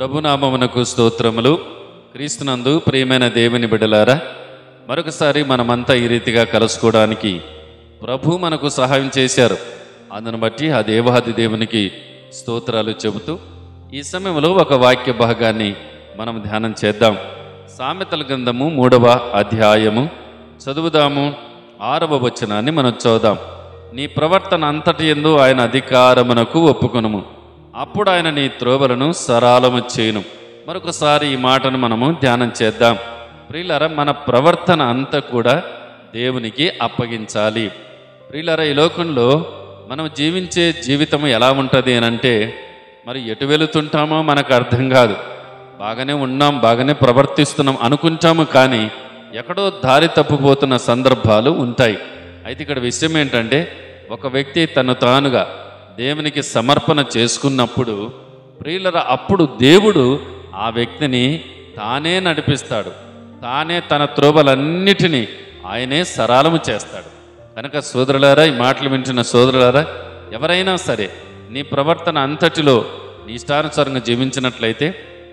ప్రభునామమునకు స్తోత్రములు. క్రీస్తునందు ప్రియమైన దేవుని బిడ్డలారా, మరొకసారి మనమంతా ఈ రీతిగా కలుసుకోవడానికి ప్రభు మనకు సహాయం చేశారు. అందును బట్టి ఆ దేవాది దేవునికి స్తోత్రాలు చెబుతూ ఈ సమయంలో ఒక వాక్య భాగాన్ని మనం ధ్యానం చేద్దాం. సామెతల గ్రంథము 3వ అధ్యాయము చదువుదాము. 6వ వచనాన్ని మనం చదువుదాం. నీ ప్రవర్తన అంతటి యందు ఆయన అధికారమునకు ఒప్పుకొనుము, అప్పుడు ఆయన నీ త్రోవలను సరళము చేయును. మరొకసారి ఈ మాటను మనము ధ్యానం చేద్దాం. ప్రియులారా, మన ప్రవర్తన అంతా కూడా దేవునికి అప్పగించాలి. ప్రియులారా, ఈ లోకంలో మనం జీవించే జీవితం ఎలా ఉంటుంది అని అంటే, మరి ఎటు వెళుతుంటామో మనకు అర్థం కాదు. బాగానే ఉన్నాం, బాగానే ప్రవర్తిస్తున్నాం అనుకుంటాము, కానీ ఎక్కడో దారి తప్పిపోతున్న సందర్భాలు ఉంటాయి. అయితే ఇక్కడ విషయం ఏంటంటే, ఒక వ్యక్తి తను తానుగా దేవునికి సమర్పణ చేసుకున్నప్పుడు ప్రియులరా, అప్పుడు దేవుడు ఆ వ్యక్తిని తానే నడిపిస్తాడు. తానే తన త్రోవలన్నిటినీ ఆయనే సరళము చేస్తాడు. కనుక సోదరులారా, ఈ మాటలు వింటున్న సోదరులారా, ఎవరైనా సరే నీ ప్రవర్తన అంతటిలో నీ ఇష్టానుసారంగా జీవించినట్లయితే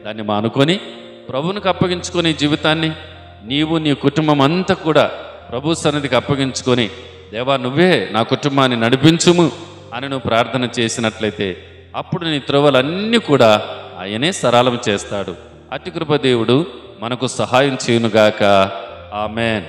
దాన్ని మానుకొని ప్రభువునికి అప్పగించుకొని జీవితాన్ని నీవు నీ కుటుంబం అంతా కూడా ప్రభు సన్నిధికి అప్పగించుకొని, దేవా నువ్వే నా కుటుంబాన్ని నడిపించుము అని నువ్వు ప్రార్థన చేసినట్లయితే అప్పుడు నీ త్రోవలన్నీ కూడా ఆయనే సరళం చేస్తాడు. అట్టి కృప దేవుడు మనకు సహాయం చేయునుగాక. ఆమేన్.